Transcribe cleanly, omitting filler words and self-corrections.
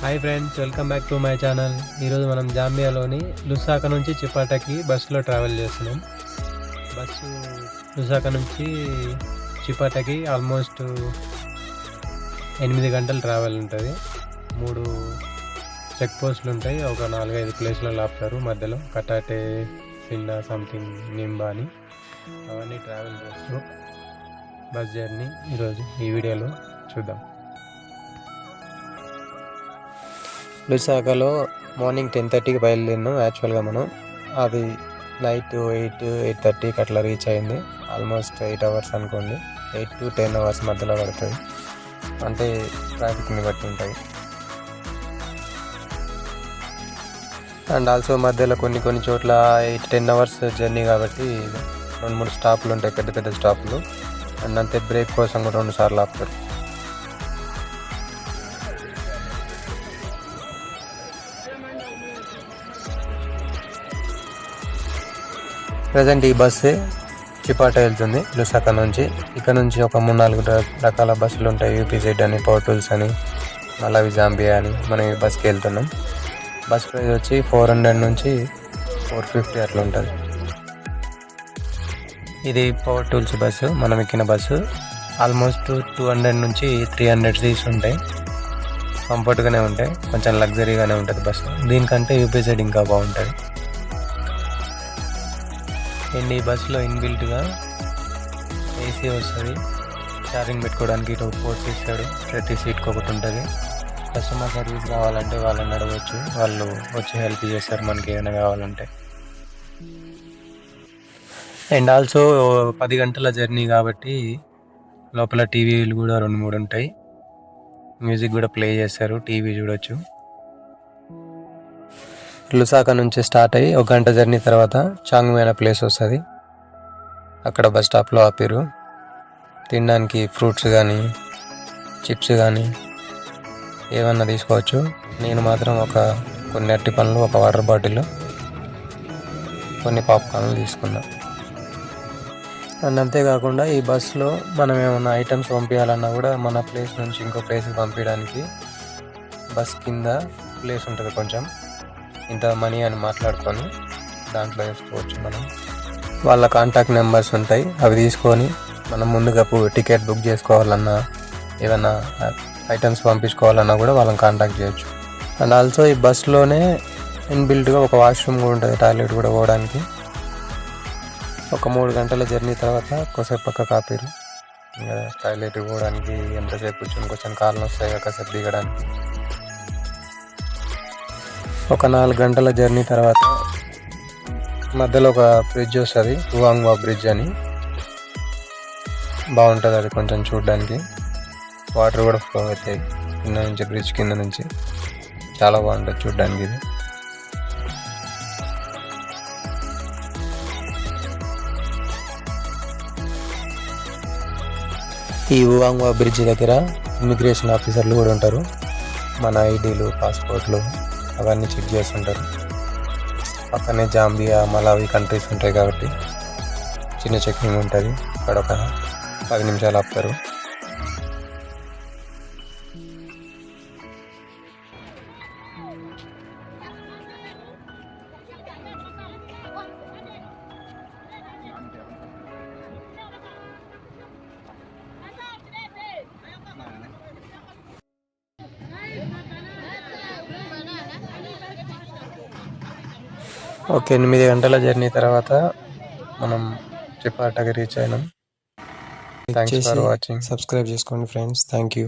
Hi friends, welcome back to my channel. ఈరోజు మనం జాంబియాలోని Lusaka నుంచి చిపాటాకి బస్సులో ట్రావెల్ చేస్తున్నాం. బస్సు లుసాకా నుంచి చిపాటాకి ఆల్మోస్ట్ 8 గంటలు ట్రావెల్ ఉంటుంది. 3 చెక్ పోస్టులు ఉంటాయి. ఒక 4-5 ప్లేస్లలో ఆపుతారు. మధ్యలో కటాటే, సిండా, సంథింగ్, నింబా అని అవన్నీ ట్రావెల్ చేస్తూ బస్ జర్నీ ఈరోజు ఈ వీడియోలో చూద్దాం. లుసాకాలో మార్నింగ్ 10:30కి బయలుదేరినాం. యాక్చువల్గా మనం అది నైట్ 8-8:30కి అట్లా రీచ్ అయింది. ఆల్మోస్ట్ 8 అవర్స్ అనుకోండి. 8 to 10 అవర్స్ మధ్యలో పడుతుంది. అంటే ట్రాఫిక్ని బట్టి ఉంటాయి. అండ్ ఆల్సో మధ్యలో కొన్ని చోట్ల 8-10 అవర్స్ జర్నీ కాబట్టి 2-3 స్టాపులు ఉంటాయి, పెద్ద పెద్ద స్టాపులు. అండ్ అంతే బ్రేక్ కోసం కూడా 2 సార్లు ఆపుతారు. ప్రజెంట్ ఈ బస్సు చిపాటా వెళ్తుంది లుసాకా నుంచి. ఇక్కడ నుంచి ఒక 3-4 రకాల బస్సులు ఉంటాయి. యూపీజెడ్ అని, పవర్ టూల్స్ అని, మలావి జాంబియా అని. మనం ఈ బస్కి వెళ్తున్నాం. బస్ ప్రైస్ వచ్చి 400 నుంచి 450 అట్లా ఉంటుంది. ఇది పవర్ టూల్స్ బస్సు, మనం ఎక్కిన బస్సు. ఆల్మోస్ట్ 200 నుంచి 300 సీట్స్ ఉంటాయి. కంఫర్ట్గానే ఉంటాయి, కొంచెం లగ్జరీగానే ఉంటుంది బస్సు. దీనికంటే యూపీజెడ్ ఇంకా బాగుంటుంది. అండ్ ఈ బస్సులో ఇన్బిల్ట్గా ఏసీ వస్తుంది. ఛార్జింగ్ పెట్టుకోవడానికి 2 పోర్ట్స్ ఇస్తాడు. ప్రతి సీట్కి ఒకటి ఉంటుంది. కస్టమర్ సర్వీస్ కావాలంటే వాళ్ళని అడగవచ్చు, వాళ్ళు వచ్చి హెల్ప్ చేస్తారు మనకి ఏమైనా కావాలంటే. అండ్ ఆల్సో 10 గంటల జర్నీ కాబట్టి లోపల టీవీలు కూడా 2-3 ఉంటాయి. మ్యూజిక్ కూడా ప్లే చేస్తారు, టీవీ చూడొచ్చు. లుసాకా నుంచి స్టార్ట్ అయ్యి 1 గంట జర్నీ తర్వాత చాంగ్మే అనే ప్లేస్ వస్తుంది. అక్కడ బస్ స్టాప్లో ఆపిరు. తినడానికి ఫ్రూట్స్ కానీ, చిప్స్ కానీ ఏమన్నా తీసుకోవచ్చు. నేను మాత్రం కొన్ని అరటి పండ్లు, ఒక వాటర్ బాటిల్, కొన్ని పాప్కార్న్లు తీసుకున్నా. అండ్ అంతేకాకుండా ఈ బస్సులో మనం ఏమన్నా ఐటమ్స్ పంపించాలన్నా కూడా మన ప్లేస్ నుంచి ఇంకో ప్లేస్కి పంపించడానికి బస్ కింద ప్లేస్ ఉంటుంది. కొంచెం ఇంత మనీ అని మాట్లాడుకొని దాంట్లో వేసుకోవచ్చు. మనం వాళ్ళ కాంటాక్ట్ నెంబర్స్ ఉంటాయి, అవి తీసుకొని మనం ముందుగా టికెట్ బుక్ చేసుకోవాలన్నా, ఏదైనా ఐటమ్స్ పంపించుకోవాలన్నా కూడా వాళ్ళని కాంటాక్ట్ చేయొచ్చు. అండ్ ఆల్సో ఈ బస్లోనే ఇన్బిల్ట్గా ఒక వాష్రూమ్ కూడా ఉంటుంది, టాయిలెట్ కూడా పోవడానికి. ఒక 3 గంటల జర్నీ తర్వాత కొద్దిసేపు పక్క కాపీరు. ఇంకా టాయిలెట్ పోవడానికి ఎంతసేపు కూర్చొని కొంచెం కాళ్ళు వస్తాయి, కాసేపు దిగడానికి. ఒక 4 గంటల జర్నీ తర్వాత మధ్యలో ఒక బ్రిడ్జ్ వస్తుంది, వువాంగ్వా బ్రిడ్జ్ అని. బాగుంటుంది అది కొంచెం చూడడానికి. వాటర్ కూడా ఫ్లో అవుతాయి కింద నుంచి, బ్రిడ్జ్ కింద నుంచి. చాలా బాగుంటుంది చూడడానికి ఇది. ఈ వువాంగ్వా బ్రిడ్జ్ దగ్గర ఇమిగ్రేషన్ ఆఫీసర్లు కూడా ఉంటారు. మన ఐడీలు, పాస్పోర్ట్లు అవన్నీ చెక్ చేస్తుంటారు. పక్కనే జాంబియా, మలావి కంట్రీస్ ఉంటాయి కాబట్టి చిన్న చెకింగ్ ఉంటుంది. అక్కడ ఒక 10 నిమిషాలు ఆపుతారు. ఓకే, 8 గంటల జర్నీ తర్వాత మనం చిపాటాకి రీచ్ అయినాం. Thanks for watching. సబ్స్క్రైబ్ చేసుకోండి ఫ్రెండ్స్. Thank you.